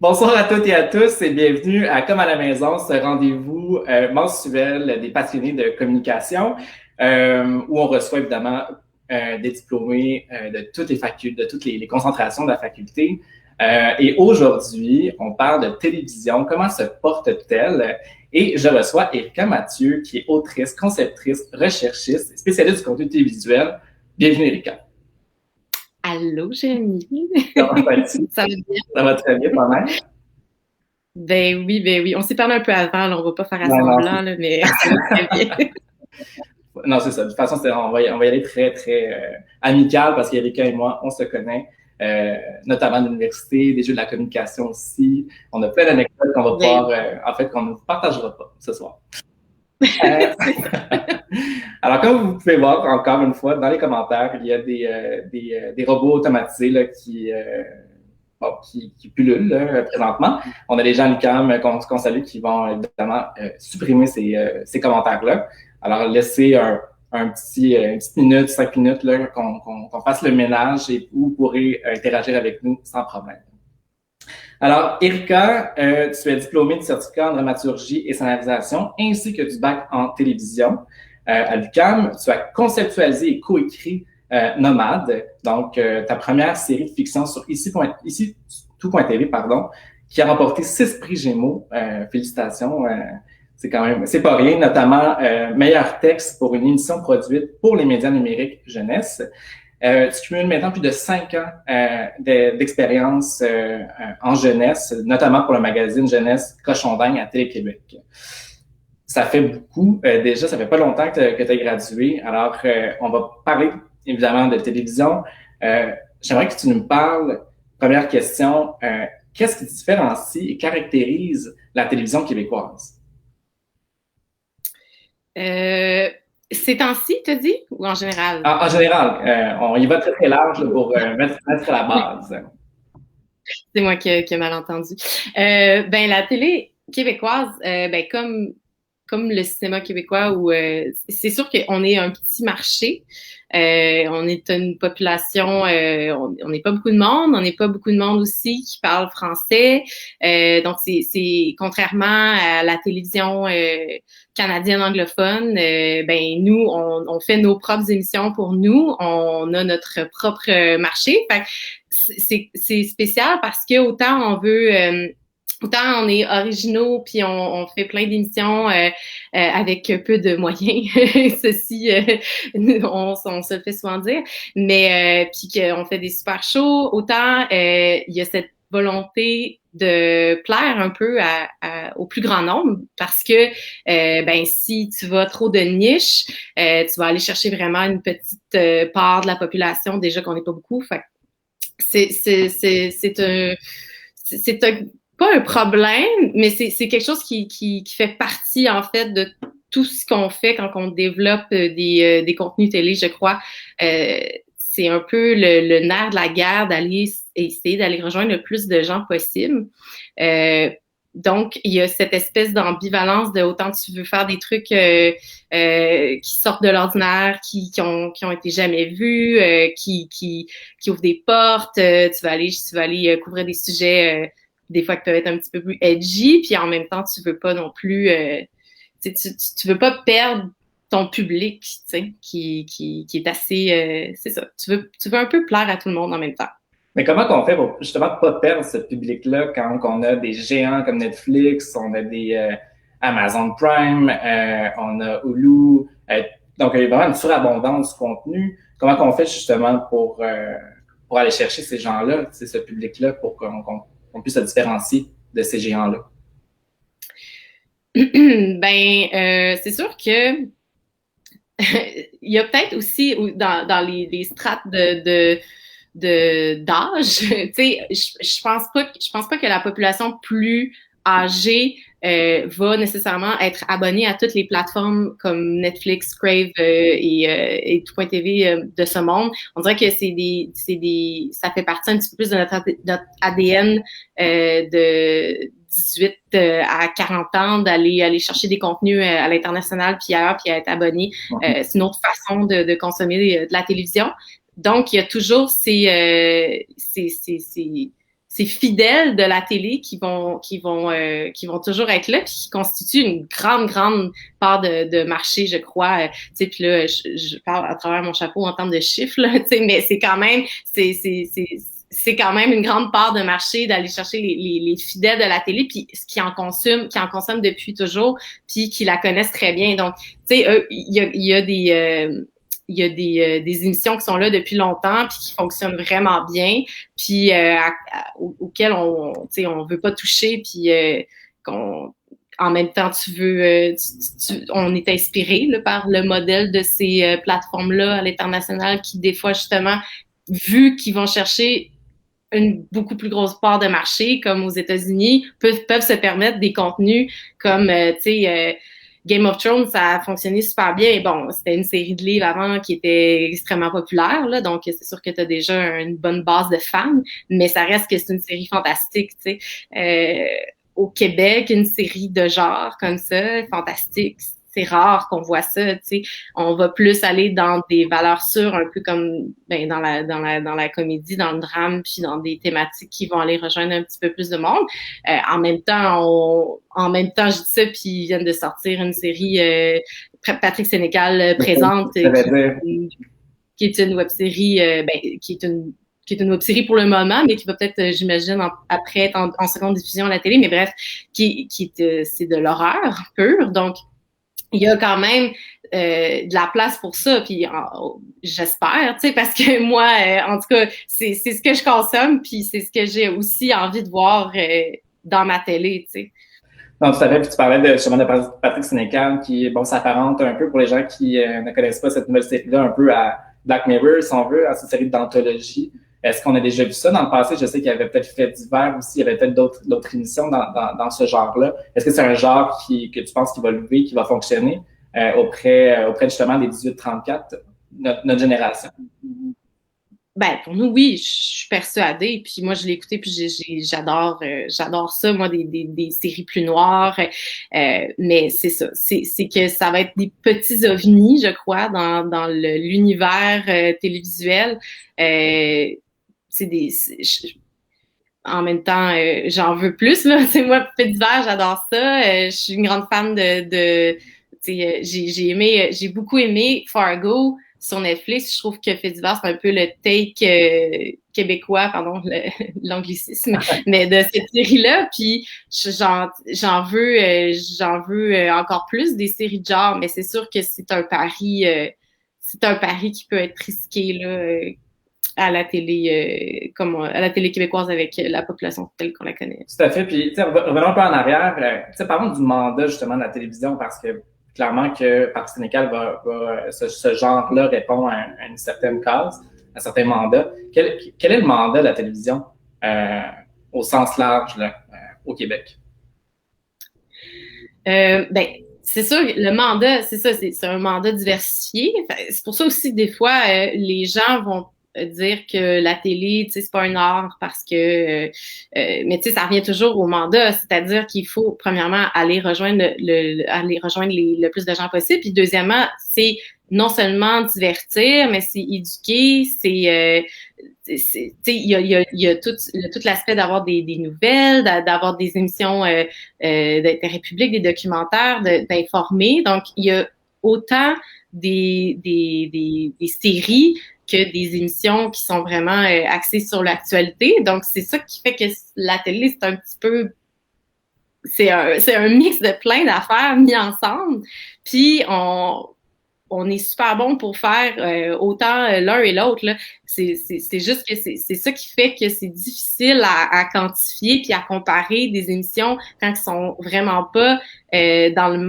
Bonsoir à toutes et à tous et bienvenue à Comme à la maison, ce rendez-vous mensuel des passionnés de communication où on reçoit évidemment des diplômés de toutes les facultés, de toutes les concentrations de la faculté. Et aujourd'hui, on parle de télévision, comment se porte-t-elle? Et je reçois Erika Mathieu, qui est autrice, conceptrice, recherchiste, spécialiste du contenu télévisuel. Bienvenue, Erika. Allô, Jérémy. Comment vas-tu? Ça va bien? Ça va très bien, toi-même? Ben oui. On s'est parlé un peu avant, là, on va pas faire Non, non, assemblant, là, mais ça va très bien. non, c'est ça. De toute façon, on va y aller très, très amical parce qu'Erika et moi, on se connaît, notamment à l'université, des jeux de la communication aussi. On a plein d'anecdotes qu'on va Ben pouvoir, en fait, qu'on ne partagera pas ce soir. Euh, c'est ça. alors, comme vous pouvez voir, encore une fois, dans les commentaires, il y a des robots automatisés là, qui pullulent là, présentement. On a des gens à l'UQAM qu'on salue qui vont évidemment supprimer ces commentaires-là. Alors, laissez une petite minute, 5 minutes, là, qu'on fasse le ménage et vous pourrez interagir avec nous sans problème. Alors, Erika, tu es diplômée du certificat en dramaturgie et scénarisation ainsi que du bac en télévision à l'UQAM. Tu as conceptualisé et coécrit Nomade, donc ta première série de fiction sur ici tout.tv, pardon, qui a remporté 6 prix Gémeaux. Félicitations. C'est quand même, c'est pas rien, notamment meilleur texte pour une émission produite pour les médias numériques jeunesse. Tu cumules maintenant plus de 5 ans d'expérience en jeunesse, notamment pour le magazine Jeunesse Cochon d'Inde à Télé-Québec. Ça fait beaucoup. Déjà, ça fait pas longtemps que tu as gradué. Alors, on va parler évidemment de télévision. J'aimerais que tu nous parles, première question, qu'est-ce qui différencie et caractérise la télévision québécoise? Ces temps-ci, t'as dit? Ou en général? En général, on y va très, très large là, pour mettre la base. C'est moi qui ai mal entendu. Ben, la télé québécoise, ben, comme le cinéma québécois, où c'est sûr qu'on est un petit marché. On est une population, on n'est pas beaucoup de monde, on n'est pas beaucoup de monde aussi qui parle français. Donc, c'est contrairement à la télévision canadienne anglophone, ben nous, on fait nos propres émissions pour nous. On a notre propre marché. Fait que c'est spécial parce que autant on est originaux puis on fait plein d'émissions avec peu de moyens. Ceci, on se le fait souvent dire. Mais puis qu'on fait des super shows, autant il y a cette volonté de plaire un peu au plus grand nombre parce que ben si tu vas trop de niche, tu vas aller chercher vraiment une petite part de la population déjà qu'on n'est pas beaucoup. Fait c'est un pas un problème, mais c'est quelque chose qui fait partie, en fait, de tout ce qu'on fait quand on développe des contenus télé, je crois. C'est un peu le nerf de la guerre d'aller essayer d'aller rejoindre le plus de gens possible. Donc, il y a cette espèce d'ambivalence de autant tu veux faire des trucs qui sortent de l'ordinaire, qui ont été jamais vus, qui ouvrent des portes. Tu vas aller couvrir des sujets des fois que peuvent être un petit peu plus edgy, puis en même temps, tu veux pas non plus... tu veux pas perdre ton public, tu sais, qui est assez... c'est ça. Tu veux un peu plaire à tout le monde en même temps. Mais comment qu'on fait pour justement pas perdre ce public-là quand on a des géants comme Netflix, on a des Amazon Prime, on a Hulu, donc il y a vraiment une surabondance du contenu. Comment qu'on fait justement pour aller chercher ces gens-là, ce public-là, pour qu'on puisse se différencier de ces géants-là? Ben, c'est sûr que il y a peut-être aussi dans les strates d'âge, tu sais, je pense pas que la population plus âgée va nécessairement être abonnée à toutes les plateformes comme Netflix, Crave et tout.tv de ce monde. On dirait que ça fait partie un petit peu plus de notre ADN de 18 à 40 ans aller chercher des contenus à l'international puis ailleurs puis à être abonné. C'est une autre façon de consommer de la télévision. Donc, il y a toujours ces ces fidèles de la télé qui vont toujours être là, puis qui constituent une grande part de marché, je crois. Tu sais, puis là, je parle à travers mon chapeau en termes de chiffres, là, tu sais, mais c'est quand même, c'est quand même une grande part de marché d'aller chercher les fidèles de la télé, puis ce qui en consomment depuis toujours, puis qui la connaissent très bien. Donc, tu sais, il y a des émissions qui sont là depuis longtemps puis qui fonctionnent vraiment bien, puis auxquelles on veut pas toucher, puis en même temps, on est inspiré là, par le modèle de ces plateformes-là à l'international qui, des fois, justement, vu qu'ils vont chercher une beaucoup plus grosse part de marché, comme aux États-Unis, peuvent se permettre des contenus comme, Game of Thrones, ça a fonctionné super bien. Et bon, c'était une série de livres avant qui était extrêmement populaire, là, donc c'est sûr que tu as déjà une bonne base de fans, mais ça reste que c'est une série fantastique, tu sais. Au Québec, une série de genre comme ça, fantastique, c'est rare qu'on voit ça, tu sais. On va plus aller dans des valeurs sûres, un peu comme dans la comédie, dans le drame, puis dans des thématiques qui vont aller rejoindre un petit peu plus de monde. En même temps, je dis ça, puis ils viennent de sortir une série Patrick Sénécal présente, qui est une web-série, qui est une web-série pour le moment, mais qui va peut-être, j'imagine, après être en seconde diffusion à la télé, mais bref, c'est de l'horreur pure. Donc, il y a quand même de la place pour ça, puis j'espère, tu sais, parce que moi, en tout cas, c'est ce que je consomme, puis c'est ce que j'ai aussi envie de voir dans ma télé, tu sais. Non, tout à fait. Puis tu parlais justement de Patrick Sénécal qui, bon, s'apparente un peu pour les gens qui ne connaissent pas cette nouvelle série-là, un peu à Black Mirror, si on veut, à cette série d'anthologie. Est-ce qu'on a déjà vu ça dans le passé? Je sais qu'il y avait peut-être Fait divers aussi, il y avait peut-être d'autres émissions dans ce genre-là. Est-ce que c'est un genre que tu penses qui va lever, qui va fonctionner auprès justement des 18-34, notre génération? Ben, pour nous, oui, je suis persuadée. Puis moi, je l'ai écouté, puis j'adore ça, moi, des séries plus noires. Mais c'est ça. C'est que ça va être des petits ovnis, je crois, dans l'univers télévisuel. En même temps, j'en veux plus, là. C'est moi, Fait divers, j'adore ça. Je suis une grande fan j'ai beaucoup aimé Fargo sur Netflix. Je trouve que Fait divers, c'est un peu le take québécois, pardon, l'anglicisme, mais de cette série-là. Puis j'en veux encore plus des séries de genre, mais c'est sûr que c'est un pari qui peut être risqué là. À la télé, à la télé québécoise avec la population telle qu'on la connaît. Tout à fait. Puis, revenons un peu en arrière. Parlons du mandat, justement, de la télévision, parce que clairement que Patrick Sénécal ce genre-là répond à une certaine case, à un certain mandat. Quel est le mandat de la télévision au sens large là, au Québec? C'est sûr, le mandat, c'est ça, c'est un mandat diversifié. C'est pour ça aussi, des fois, les gens vont dire que la télé, tu sais, c'est pas un art parce que, mais tu sais, ça revient toujours au mandat, c'est-à-dire qu'il faut premièrement aller rejoindre le plus de gens possible, puis deuxièmement, c'est non seulement divertir, mais c'est éduquer, tu sais, il y a tout l'aspect d'avoir des nouvelles, d'avoir des émissions d'intérêt public, des documentaires, d'informer. Donc, il y a autant des séries que des émissions qui sont vraiment axées sur l'actualité. Donc, c'est ça qui fait que la télé, c'est un petit peu... C'est un mix de plein d'affaires mis ensemble. Puis, on est super bon pour faire autant l'un et l'autre. Là. C'est juste que c'est ça qui fait que c'est difficile à quantifier puis à comparer des émissions quand elles sont vraiment pas dans le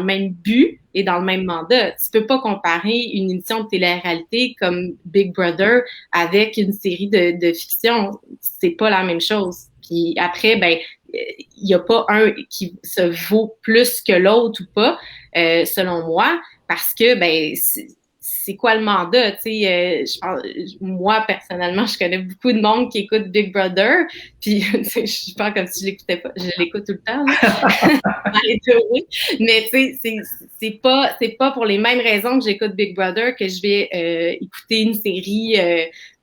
même but et dans le même mandat. Tu peux pas comparer une émission de télé-réalité comme Big Brother avec une série de fiction. C'est pas la même chose. Puis après, ben, il y a pas un qui se vaut plus que l'autre ou pas, selon moi, parce que ben c'est quoi le mandat, tu sais, moi, personnellement, je connais beaucoup de monde qui écoute Big Brother, puis je parle comme si je l'écoutais pas, je l'écoute tout le temps, là. Mais tu sais, c'est pas pour les mêmes raisons que j'écoute Big Brother que je vais écouter une série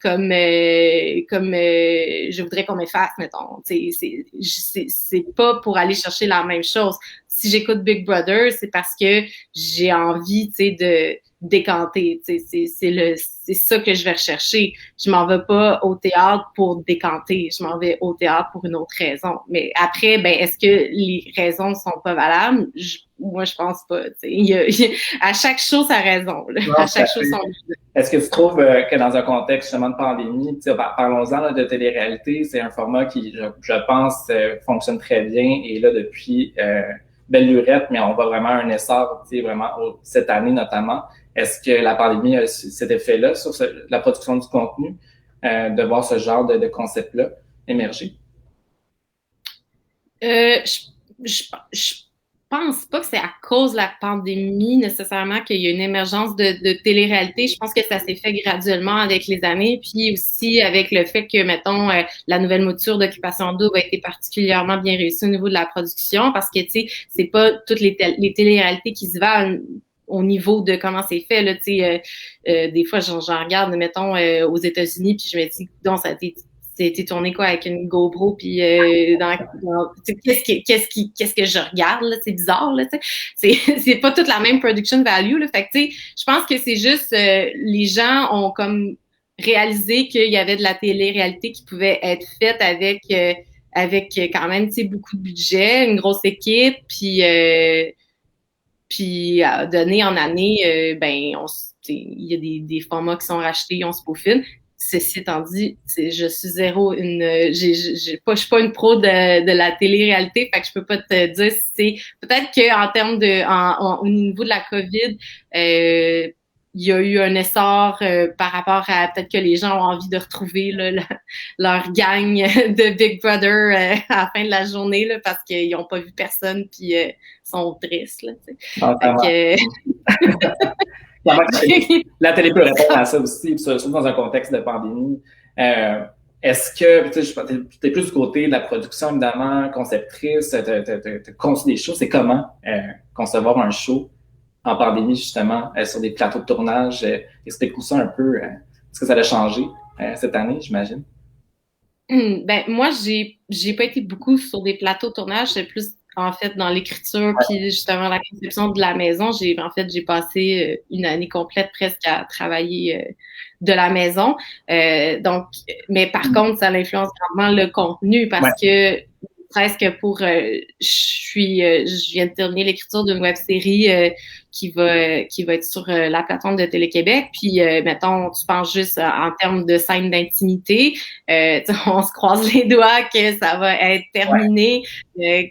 comme je voudrais qu'on m'efface, mettons. C'est pas pour aller chercher la même chose. Si j'écoute Big Brother, c'est parce que j'ai envie, tu sais, de décanter. C'est ça que je vais rechercher. Je m'en vais pas au théâtre pour décanter. Je m'en vais au théâtre pour une autre raison. Mais après, ben, est-ce que les raisons sont pas valables? Moi, je pense pas. À chaque chose, sa raison. Là. Non, à chaque chose, son. Est-ce que tu trouves que dans un contexte justement de pandémie, parlons-en là, de télé-réalité, c'est un format qui, je pense, fonctionne très bien. Et là, depuis belle lurette, mais on voit vraiment un essor, vraiment cette année notamment. Est-ce que la pandémie a cet effet-là sur la production du contenu, de voir ce genre de concept-là émerger? Je pense pas que c'est à cause de la pandémie nécessairement qu'il y a une émergence de télé-réalité. Je pense que ça s'est fait graduellement avec les années, puis aussi avec le fait que, mettons, la nouvelle mouture d'Occupation Double a été particulièrement bien réussie au niveau de la production, parce que, tu sais, c'est pas toutes les télé-réalités qui se valent au niveau de comment c'est fait, là, tu sais, des fois, j'en regarde, mettons, aux États-Unis, puis je me dis, donc, ça a été tourné quoi avec une GoPro, puis qu'est-ce que je regarde, là, c'est bizarre, là, tu sais, c'est pas toute la même production value, là, fait que, tu sais, je pense que c'est juste, les gens ont comme réalisé qu'il y avait de la télé-réalité qui pouvait être faite avec quand même, tu sais, beaucoup de budget, une grosse équipe, puis d'année en année, ben, il y a des formats qui sont rachetés, on se peaufine. Ceci étant dit, je suis zéro je suis pas une pro de la télé-réalité, fait que je peux pas te dire si c'est, peut-être qu'en termes au niveau de la COVID, il y a eu un essor par rapport à peut-être que les gens ont envie de retrouver là, leur gang de Big Brother à la fin de la journée là, parce qu'ils n'ont pas vu personne puis sont tristes. Là, la télé peut répondre à ça aussi, surtout dans un contexte de pandémie. Est-ce que, tu es plus du côté de la production, évidemment, conceptrice, tu conçu des shows, c'est comment concevoir un show en pandémie, justement, sur des plateaux de tournage? Explique-nous ça un peu. Est-ce que ça a changé cette année, j'imagine? Ben, moi, j'ai pas été beaucoup sur des plateaux de tournage, c'est plus en fait dans l'écriture puis justement la conception de la maison. J'ai passé une année complète presque à travailler de la maison. Donc, mais par contre, ça influence grandement le contenu parce que presque pour je viens de terminer l'écriture d'une web série qui va être sur la plateforme de Télé-Québec. Puis mettons, tu penses juste en termes de scène d'intimité, on se croise les doigts que ça va être terminé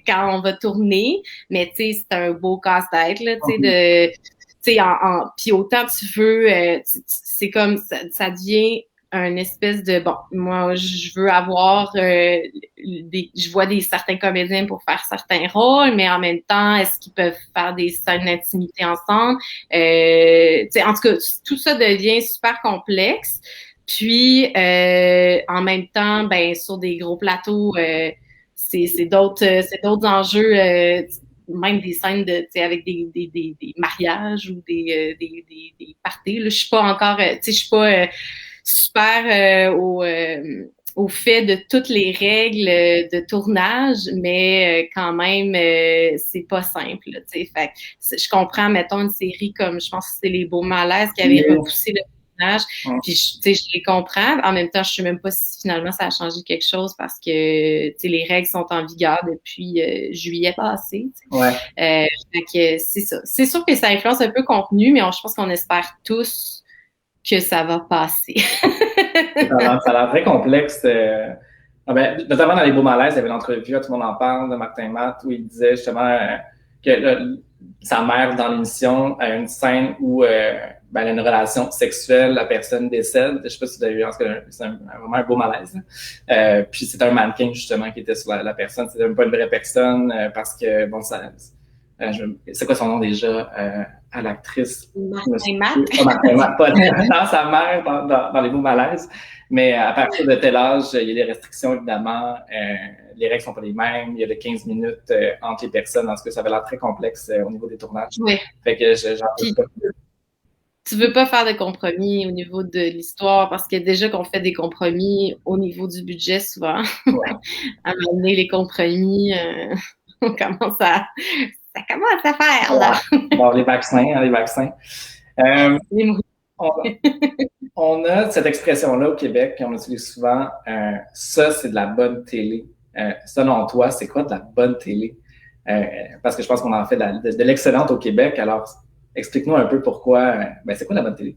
quand on va tourner. Mais tu sais, c'est un beau casse-tête là, tu sais de tu sais puis autant tu veux c'est comme ça devient un espèce de bon, moi je veux avoir je vois certains comédiens pour faire certains rôles, mais en même temps, est-ce qu'ils peuvent faire des scènes d'intimité ensemble? En tout cas, tout ça devient super complexe. Puis en même temps, ben sur des gros plateaux, c'est d'autres enjeux. Même des scènes avec des mariages ou des parties. Là, je suis pas encore, je suis pas super au fait de toutes les règles de tournage, mais quand même, c'est pas simple. Fait que je comprends, mettons, une série comme, je pense que c'est Les Beaux Malaises qui avait repoussé le tournage, puis je les comprends. En même temps, je sais même pas si finalement ça a changé quelque chose parce que les règles sont en vigueur depuis juillet passé. Fait que c'est ça. C'est sûr que ça influence un peu le contenu, mais je pense qu'on espère tous que ça va passer. Ça a l'air très complexe. Notamment dans Les Beaux Malaises, il y avait une entrevue, tout le monde en parle, de Martin Matt, où il disait justement que sa mère, dans l'émission, a une scène où elle a une relation sexuelle, la personne décède. Je sais pas si vous avez vu, c'est vraiment un beau malaise. Puis c'est un mannequin, justement, qui était sur la personne. C'était même pas une vraie personne, parce que, bon, c'est quoi son nom déjà? à l'actrice. Martin Matt. Pas Martin Matt, pas dans sa mère, dans les mots malaises. Mais à partir de tel âge, il y a des restrictions, évidemment. Les règles sont pas les mêmes. Il y a de 15 minutes entre les personnes. En tout cas, ça avait l'air très complexe au niveau des tournages. Oui. Fait que j'en Puis, tu veux pas faire de compromis au niveau de l'histoire parce que déjà qu'on fait des compromis au niveau du budget souvent. Ouais. À un moment donné, les compromis, on commence à ça commence à faire là. Bon, les vaccins. On a cette expression-là au Québec, qu'on utilise souvent, ça, c'est de la bonne télé. Selon toi, c'est quoi de la bonne télé? Parce que je pense qu'on en fait de l'excellente au Québec. Alors, explique-nous un peu pourquoi. C'est quoi la bonne télé?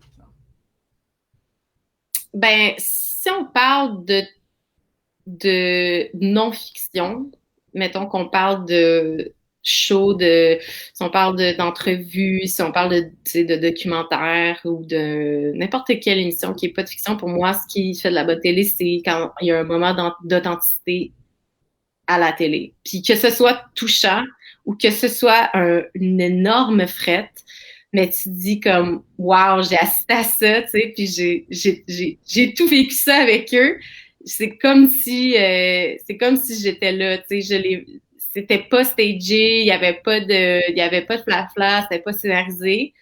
Ben, si on parle de non-fiction, mettons qu'on parle de show, si on parle d'entrevues, si on parle de documentaires ou de n'importe quelle émission qui n'est pas de fiction, pour moi, ce qui fait de la bonne télé, c'est quand il y a un moment d'authenticité à la télé. Puis que ce soit touchant ou que ce soit une énorme frette, mais tu te dis comme wow, j'ai assisté à ça, tu sais, puis j'ai tout vécu ça avec eux. C'est comme si j'étais là, tu sais, c'était pas stagé, il y avait pas de flafla, c'était pas scénarisé.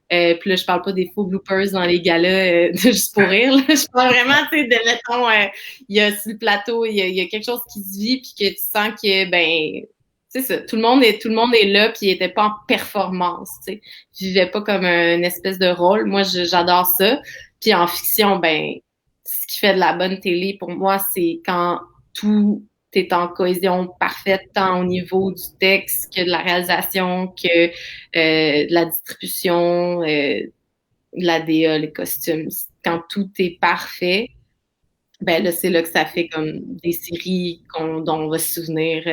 Puis là, je parle pas des faux bloopers dans les galas de Juste pour rire. Là. Je parle vraiment, tu sais, de mettons, il y a sur le plateau, il y a quelque chose qui se vit, puis que tu sens que c'est ça, tout le monde est là, puis il était pas en performance, tu sais. Je vivais pas comme une espèce de rôle. Moi, j'adore ça. Puis en fiction, ce qui fait de la bonne télé pour moi, c'est quand tout est en cohésion parfaite, tant au niveau du texte que de la réalisation, que de la distribution, de la DA, les costumes. Quand tout est parfait, là, c'est là que ça fait comme des séries dont on va se souvenir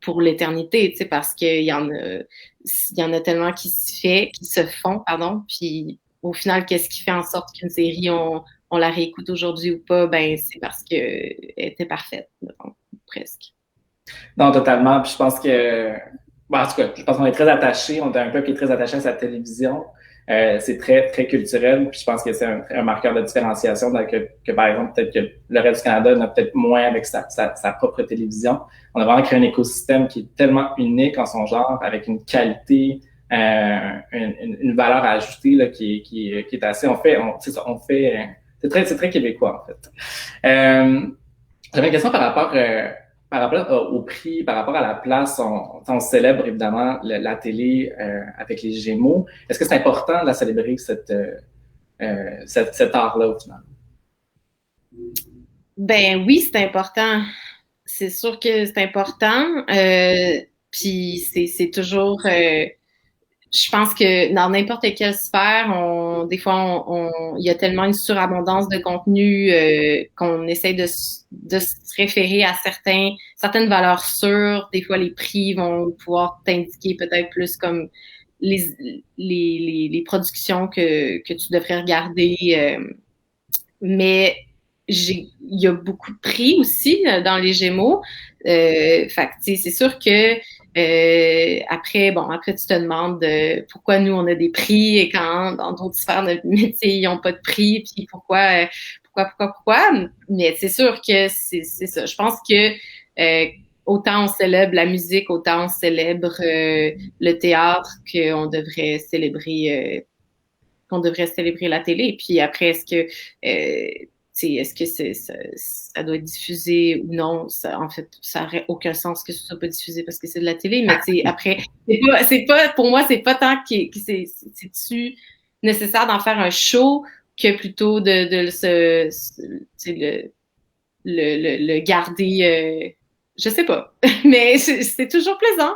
pour l'éternité, tu sais, parce qu'il y en a tellement qui se font, pardon, puis au final, qu'est-ce qui fait en sorte qu'une série, on la réécoute aujourd'hui ou pas, c'est parce qu'elle était parfaite, donc, presque. Non, totalement. Puis je pense que, en tout cas, je pense qu'on est très attachés. On est un peuple qui est très attaché à sa télévision. C'est très, très culturel. Puis je pense que c'est un marqueur de différenciation que, par exemple, peut-être que le reste du Canada n'a peut-être moins avec sa propre télévision. On a vraiment créé un écosystème qui est tellement unique en son genre, avec une qualité, une valeur à ajouter là, qui est assez. C'est très québécois en fait. J'avais une question par rapport au prix, par rapport à la place. On célèbre évidemment la télé avec les Gémeaux. Est-ce que c'est important de la célébrer cet art-là au final? Ben oui, c'est important. C'est sûr que c'est important. Puis c'est toujours. Je pense que dans n'importe quelle sphère, des fois, il y a tellement une surabondance de contenu qu'on essaie de se référer à certaines valeurs sûres. Des fois, les prix vont pouvoir t'indiquer peut-être plus comme les productions que tu devrais regarder. Mais il y a beaucoup de prix aussi dans les Gémeaux. Fait que, c'est sûr que après tu te demandes pourquoi nous on a des prix et quand dans d'autres sphères de métier ils n'ont pas de prix, puis pourquoi. Mais c'est sûr que c'est ça. Je pense que autant on célèbre la musique, autant on célèbre le théâtre qu'on devrait célébrer la télé. Puis après, est-ce que ça doit être diffusé ou non? En fait, ça n'aurait aucun sens que ce soit pas diffusé parce que c'est de la télé. Mais après, pour moi, c'est pas tant que c'est-tu nécessaire d'en faire un show que plutôt de le garder. Je sais pas, mais c'est toujours plaisant.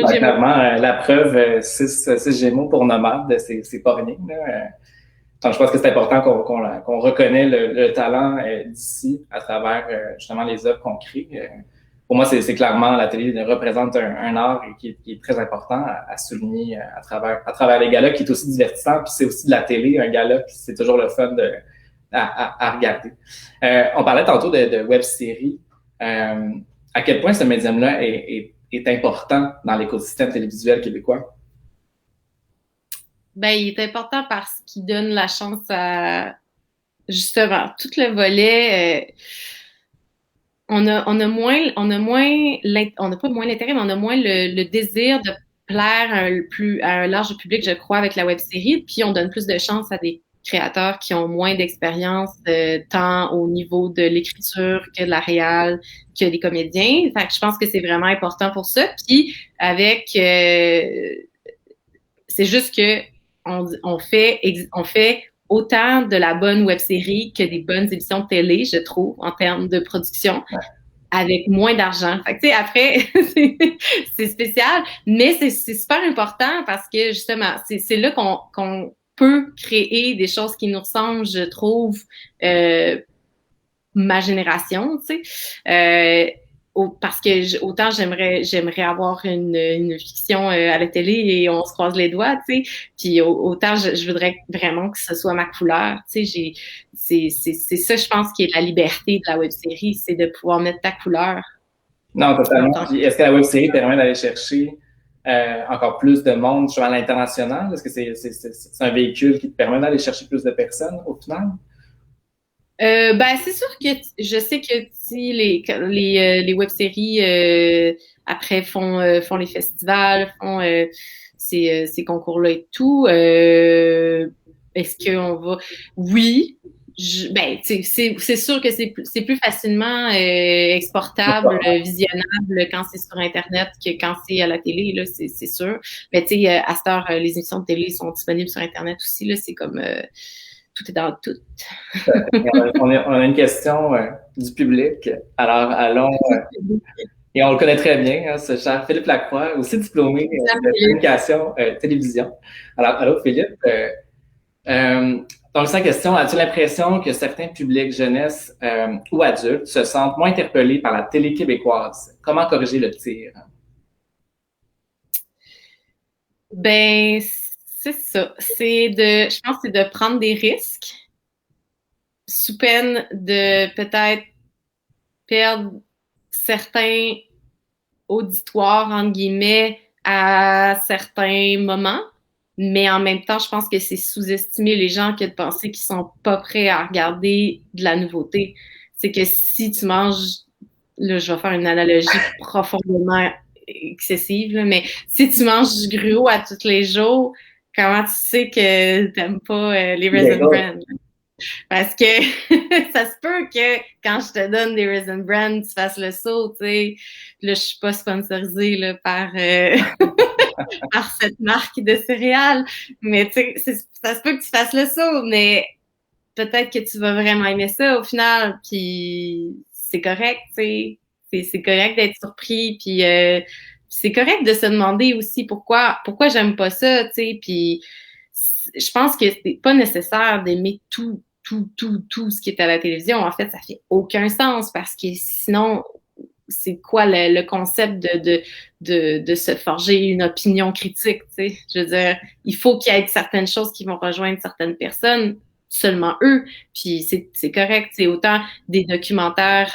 Clairement, la preuve, 6 Gémeaux pour Nomade, c'est pas rien. Je pense que c'est important qu'on reconnaît le talent d'ici à travers justement les œuvres qu'on crée. Pour moi, c'est clairement la télé représente un art qui est très important à souligner à travers les galas, qui est aussi divertissant. Puis c'est aussi de la télé, un gala, puis c'est toujours le fun à regarder. On parlait tantôt de web-séries. À quel point ce médium-là est important dans l'écosystème télévisuel québécois? Ben, il est important parce qu'il donne la chance à, justement, tout le volet, on n'a pas moins l'intérêt, mais on a moins le désir de plaire à un large public, je crois, avec la web série. Puis on donne plus de chance à des créateurs qui ont moins d'expérience, tant au niveau de l'écriture que de la réal, que des comédiens. Fait que je pense que c'est vraiment important pour ça. Puis avec, c'est juste que on fait autant de la bonne web série que des bonnes émissions de télé, je trouve, en termes de production avec moins d'argent. Fait que, tu sais, après, c'est spécial, mais c'est super important parce que, justement, c'est là qu'on peut créer des choses qui nous ressemblent, je trouve, ma génération, tu sais. Parce que autant j'aimerais avoir une fiction à la télé et on se croise les doigts, tu sais. Puis autant je voudrais vraiment que ce soit ma couleur, tu sais. C'est ça, je pense, qui est la liberté de la web série, c'est de pouvoir mettre ta couleur. Non, totalement. Puis est-ce que la web série permet d'aller chercher encore plus de monde à l'international? Est-ce que c'est un véhicule qui te permet d'aller chercher plus de personnes au final? Ben, c'est sûr que je sais que si les web-séries après font les festivals, font ces concours-là et tout, est-ce qu'on va... Oui, ben, c'est sûr que c'est plus facilement exportable, visionnable quand c'est sur Internet que quand c'est à la télé, là, c'est sûr. Mais tu sais, à cette heure, les émissions de télé sont disponibles sur Internet aussi, là, c'est comme... tout est dans le tout. On a une question du public. Alors, allons. Et on le connaît très bien, hein, ce cher Philippe Lacroix, aussi diplômé de communication télévision. Alors, allô, Philippe. Donc, sa question, as-tu l'impression que certains publics jeunesse ou adultes se sentent moins interpellés par la télé québécoise? Comment corriger le tir? Ben, c'est ça. Je pense que c'est de prendre des risques sous peine de peut-être perdre certains auditoires, entre guillemets, à certains moments. Mais en même temps, je pense que c'est sous-estimer les gens que de penser qu'ils sont pas prêts à regarder de la nouveauté. C'est que si tu manges, là, je vais faire une analogie profondément excessive, là, mais si tu manges du gruau à tous les jours, comment tu sais que t'aimes pas les Raisin Bran? Parce que ça se peut que quand je te donne des Raisin Bran, tu fasses le saut, tu sais. Là, je suis pas sponsorisée là, par cette marque de céréales, mais tu sais, ça se peut que tu fasses le saut, mais peut-être que tu vas vraiment aimer ça au final, puis c'est correct, tu sais. C'est correct d'être surpris, puis c'est correct de se demander aussi pourquoi j'aime pas ça, tu sais, puis je pense que c'est pas nécessaire d'aimer tout ce qui est à la télévision. En fait, ça fait aucun sens parce que sinon, c'est quoi le concept de se forger une opinion critique, tu sais? Je veux dire, il faut qu'il y ait certaines choses qui vont rejoindre certaines personnes, seulement eux, puis c'est correct. C'est autant des documentaires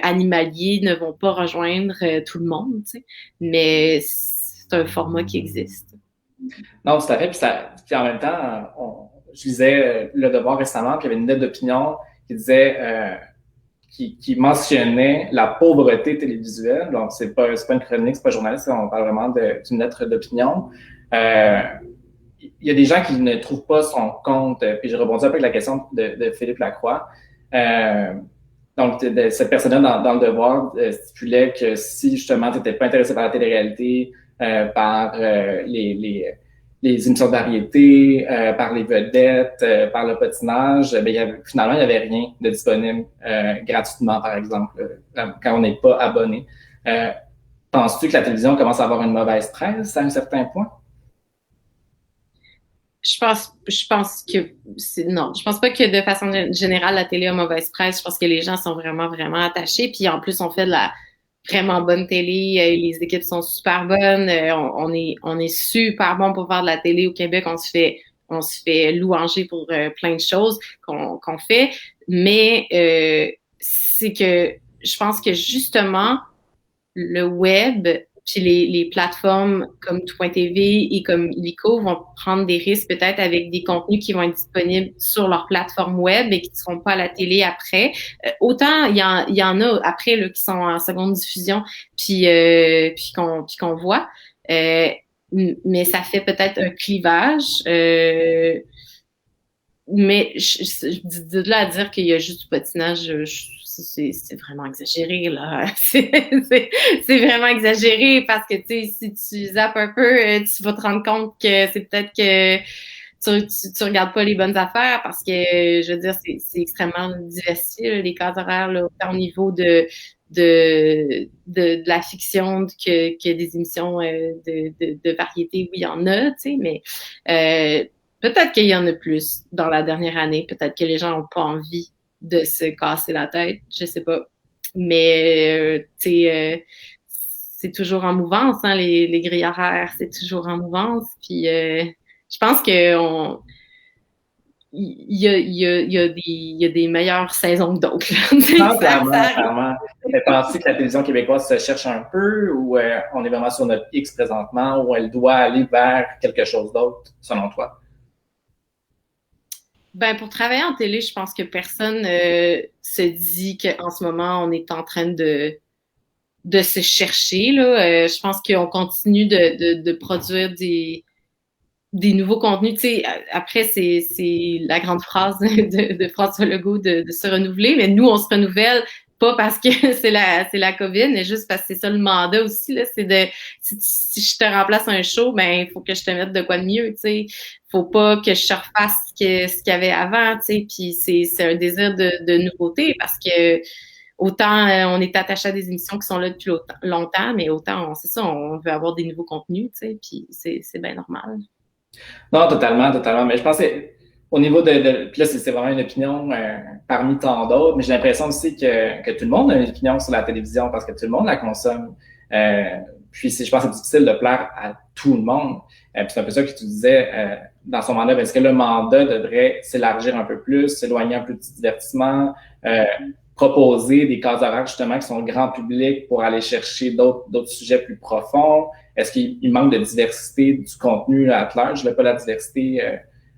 animaliers ne vont pas rejoindre tout le monde, tu sais, mais c'est un format qui existe. Non, tout à fait. Puis en même temps, je lisais Le Devoir récemment, puis il y avait une lettre d'opinion qui disait, qui mentionnait la pauvreté télévisuelle. Donc, c'est pas une chronique, c'est pas journaliste, on parle vraiment d'une lettre d'opinion. Il y a des gens qui ne trouvent pas son compte, puis je rebondis un peu avec la question de Philippe Lacroix. Donc, cette personne-là dans Le Devoir stipulait que si justement tu n'étais pas intéressé par la télé-réalité, par les émissions de variété, par les vedettes, par le patinage, ben, finalement, il n'y avait rien de disponible gratuitement, par exemple, quand on n'est pas abonné. Penses-tu que la télévision commence à avoir une mauvaise presse à un certain point? Je pense que non. Je pense pas que de façon générale, la télé a mauvaise presse. Je pense que les gens sont vraiment, vraiment attachés. Puis en plus, on fait de la vraiment bonne télé. Les équipes sont super bonnes. On est super bon pour faire de la télé au Québec. On se fait louanger pour plein de choses qu'on fait. Mais c'est que je pense que justement, le web puis les plateformes comme Tout.tv et comme Illico vont prendre des risques peut-être avec des contenus qui vont être disponibles sur leur plateforme web et qui ne seront pas à la télé après. Autant il y en a après là, qui sont en seconde diffusion puis qu'on voit. Mais ça fait peut-être un clivage. Mais de là à dire qu'il y a juste du patinage, c'est vraiment exagéré, là. C'est vraiment exagéré parce que, tu sais, si tu zappes un peu, tu vas te rendre compte que c'est peut-être que tu regardes pas les bonnes affaires parce que, je veux dire, c'est extrêmement diversifié, là, les cases horaires, là, autant au niveau de la fiction que des émissions de variété, oui, il y en a, tu sais, mais peut-être qu'il y en a plus dans la dernière année. Peut-être que les gens n'ont pas envie de se casser la tête. Je sais pas. Mais, tu sais, c'est toujours en mouvance, hein, les grilles horaires. C'est toujours en mouvance. Puis, je pense que il y a des meilleures saisons que d'autres. Non, clairement. Penses-tu que la télévision québécoise se cherche un peu ou on est vraiment sur notre X présentement ou elle doit aller vers quelque chose d'autre, selon toi? Ben, pour travailler en télé, je pense que personne se dit qu'en ce moment, on est en train de se chercher. Là. Je pense qu'on continue de produire des nouveaux contenus. Tu sais, après, c'est la grande phrase de François Legault de se renouveler, mais nous, on se renouvelle pas parce que c'est la COVID, mais juste parce que c'est ça le mandat aussi, là, c'est de si je te remplace un show, ben il faut que je te mette de quoi de mieux, tu sais. Faut pas que je refasse ce qu'il y avait avant, tu sais. Puis c'est un désir de nouveauté parce que autant on est attaché à des émissions qui sont là depuis longtemps, mais autant c'est ça, on veut avoir des nouveaux contenus, tu sais. Puis c'est bien normal. Non, totalement. Mais je pense que au niveau puis là, c'est vraiment une opinion parmi tant d'autres, mais j'ai l'impression aussi que tout le monde a une opinion sur la télévision parce que tout le monde la consomme. Puis je pense que c'est difficile de plaire à tout le monde. Puis c'est un peu ça que tu disais dans son mandat. Est-ce que le mandat devrait s'élargir un peu plus, s'éloigner un peu du divertissement, proposer des cases horaires justement qui sont grand public pour aller chercher d'autres sujets plus profonds? Est-ce qu'il manque de diversité du contenu à large? Je ne veux pas la diversité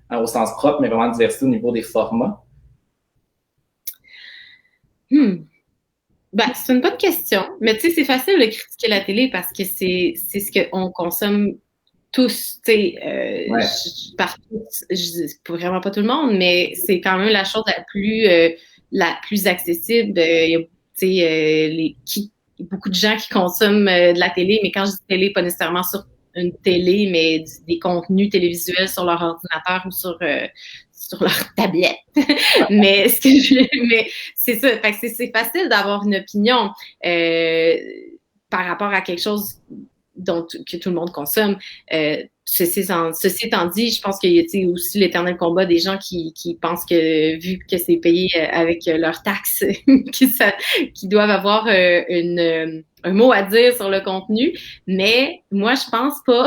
au sens propre, mais vraiment la diversité au niveau des formats? Ben, c'est une bonne question. Mais tu sais, c'est facile de critiquer la télé parce que c'est ce qu'on consomme tous, tu sais, Ouais. partout, vraiment pas tout le monde, mais c'est quand même la chose la plus accessible. Il y a, tu sais, beaucoup de gens qui consomment de la télé, mais quand je dis télé, pas nécessairement sur une télé, mais des contenus télévisuels sur leur ordinateur ou sur leur tablette. mais c'est ça. Fait que c'est facile d'avoir une opinion par rapport à quelque chose que tout le monde consomme. Ceci étant dit, je pense qu'il y a aussi l'éternel combat des gens qui pensent que, vu que c'est payé avec leurs taxes, qui doivent avoir un mot à dire sur le contenu. Mais moi, je pense pas.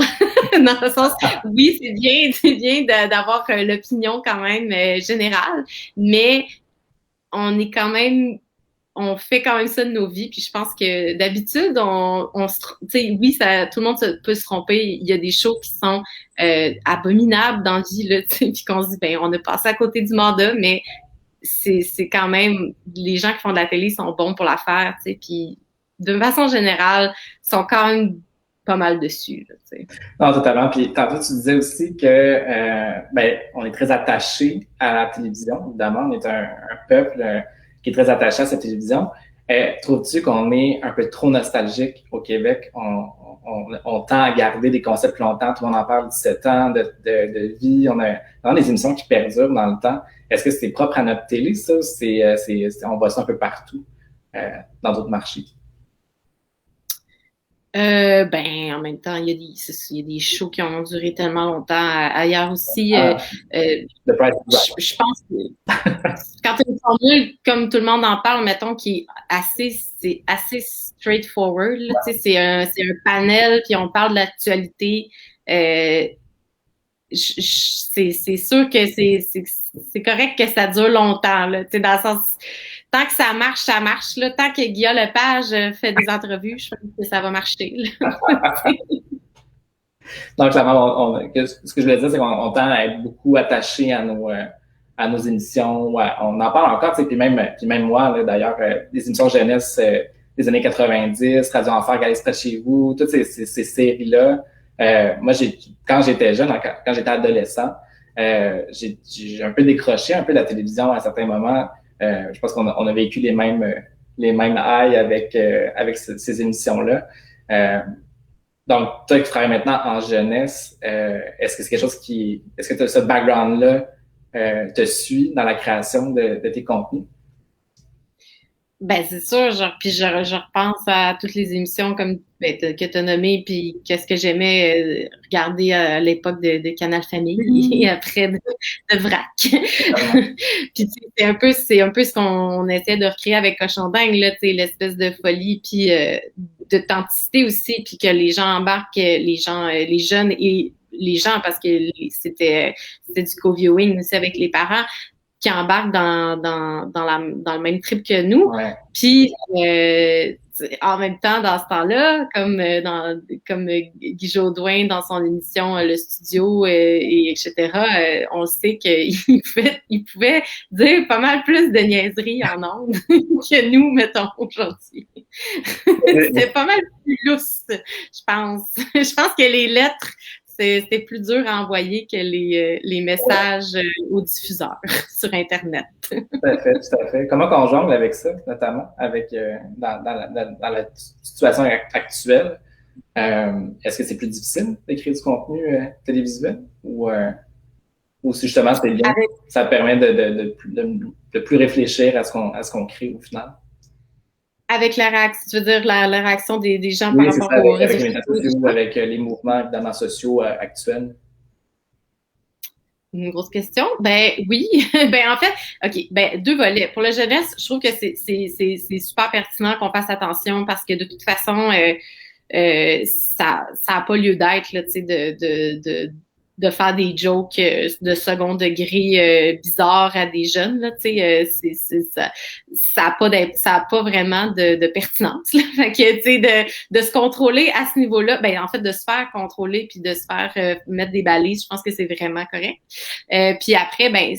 Dans le sens, oui, c'est bien d'avoir l'opinion quand même générale, mais on est quand même on fait quand même ça de nos vies, puis je pense que d'habitude, oui, tout le monde peut se tromper. Il y a des shows qui sont abominables dans la vie, là, puis qu'on se dit, ben, on a passé à côté du mandat, mais c'est quand même, les gens qui font de la télé sont bons pour la faire, tu sais, puis de façon générale, sont quand même pas mal dessus, là, tu sais. Non, totalement. Puis tantôt, tu disais aussi que ben, on est très attaché à la télévision. Évidemment, on est un peuple qui est très attaché à cette télévision. Trouves-tu qu'on est un peu trop nostalgique au Québec? On tend à garder des concepts longtemps. Tout le monde en parle 17 ans de vie. On a vraiment des émissions qui perdurent dans le temps. Est-ce que c'est propre à notre télé, ça? On voit ça un peu partout dans d'autres marchés. Ben, en même temps, il y a des shows qui ont duré tellement longtemps ailleurs aussi. Je pense que quand tu as une formule, comme tout le monde en parle, mettons, c'est assez straightforward, là, tu sais, c'est un panel, puis on parle de l'actualité. C'est sûr que c'est correct que ça dure longtemps, là, tu sais, dans le sens, tant que ça marche, ça marche. Là. Tant que Guillaume Lepage fait des entrevues, je pense que ça va marcher. Donc, clairement, ce que je voulais dire, c'est qu'on tend à être beaucoup attaché à nos émissions. On en parle encore, tu sais, puis même moi, là, d'ailleurs, des émissions jeunesse des années 90, Radio Enfer, Galaxy près de chez vous, toutes ces séries-là. Moi, quand j'étais jeune, quand j'étais adolescent, j'ai un peu décroché un peu de la télévision à un certain moment. Je pense qu'on a vécu les mêmes highs avec ces émissions-là. Donc, toi qui travailles maintenant en jeunesse, est-ce que c'est quelque chose est-ce que ce background-là te suit dans la création de tes contenus? Ben, c'est sûr, puis je repense à toutes les émissions comme que tu as nommées, puis qu'est-ce que j'aimais regarder à l'époque de Canal Famille et après de Vrac. Puis c'est un peu ce qu'on essaie de recréer avec Cochon Dingue, là, tu sais, l'espèce de folie, puis d'authenticité aussi, puis que les gens embarquent, les jeunes et les gens, parce que c'était du co-viewing aussi avec les parents, qui embarquent dans le même trip que nous. Ouais. Puis, en même temps, dans ce temps-là, comme Guy Jodoin dans son émission Le Studio, et etc., on sait qu'il pouvait dire pas mal plus de niaiseries en ondes que nous, mettons, aujourd'hui. C'était pas mal plus lousse, je pense. Je pense que les lettres, c'était plus dur à envoyer que les messages aux diffuseurs sur Internet. Tout à fait, tout à fait. Comment qu'on jongle avec ça, notamment, avec dans la situation actuelle? Est-ce que c'est plus difficile d'écrire du contenu télévisuel ou si justement c'est bien, ça permet de plus réfléchir à ce qu'on crée au final? Avec la réaction, tu veux dire la réaction des gens par rapport aux réseaux sociaux? Avec les mouvements évidemment sociaux actuels. Une grosse question. Ben oui. Ben en fait, OK, ben deux volets. Pour la jeunesse, je trouve que c'est super pertinent qu'on fasse attention parce que de toute façon, ça a pas lieu d'être, là, tu sais, de faire des jokes de second degré bizarres à des jeunes, là, tu sais, ça a pas vraiment de pertinence, là. Fait que, tu sais, de se contrôler à ce niveau-là, ben en fait, de se faire contrôler puis de se faire mettre des balises, je pense que c'est vraiment correct. Puis après, ben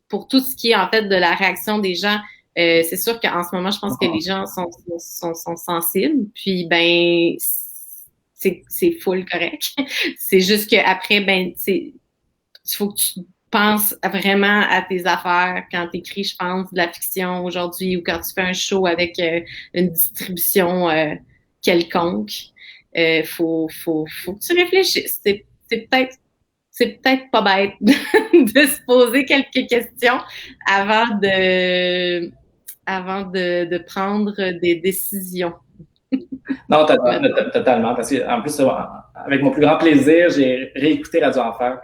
pour tout ce qui est en fait de la réaction des gens, c'est sûr qu'en ce moment, je pense que les gens sont sensibles. Puis ben c'est full correct. C'est juste qu'après, ben, il faut que tu penses vraiment à tes affaires quand tu écris, je pense, de la fiction aujourd'hui ou quand tu fais un show avec une distribution quelconque. Faut que tu réfléchisses. C'est peut-être pas bête de se poser quelques questions avant de prendre des décisions. Non, totalement. Parce que, en plus, avec mon plus grand plaisir, j'ai réécouté Radio Enfer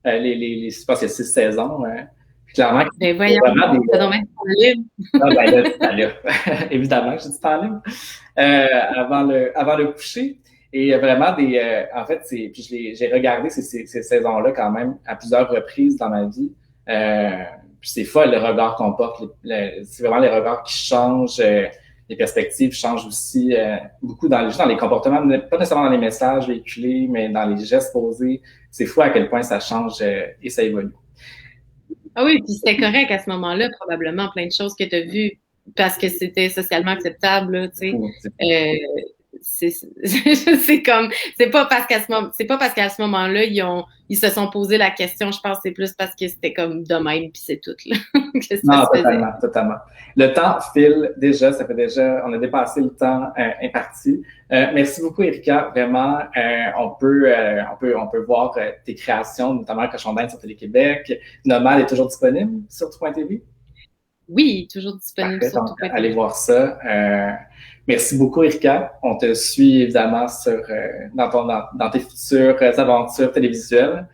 je pense qu'il y a 6 saisons. Clairement, ben voyons, ça évidemment que j'ai du temps libre avant le coucher. Et vraiment en fait, puis j'ai regardé ces saisons-là quand même à plusieurs reprises dans ma vie. Puis c'est folle le regard qu'on porte. C'est vraiment les regards qui changent. Les perspectives changent aussi beaucoup dans les comportements, pas nécessairement dans les messages véhiculés, mais dans les gestes posés. C'est fou à quel point ça change et ça évolue. Ah oui, puis c'était correct à ce moment-là, probablement, plein de choses que tu as vues parce que c'était socialement acceptable, là, tu sais. C'est comme, c'est pas parce qu'à ce moment-là, ils se sont posé la question, je pense que c'est plus parce que c'était comme de même, puis c'est tout, là. Non, totalement. Le temps file déjà, on a dépassé le temps imparti. Merci beaucoup, Erika. Vraiment, on peut voir tes créations, notamment Cochon d'Inde sur Télé-Québec. Nomade est toujours disponible sur tout.tv? Oui, toujours disponible. Parfait, sur tout.tv. Allez voir ça. Merci beaucoup, Erika. On te suit évidemment dans tes futures aventures télévisuelles.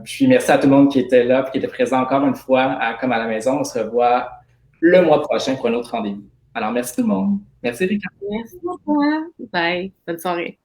Puis merci à tout le monde qui était là et qui était présent encore une fois comme à la maison. On se revoit le mois prochain pour un autre rendez-vous. Alors, merci tout le monde. Merci, Erika. Merci beaucoup. Bye. Bonne soirée.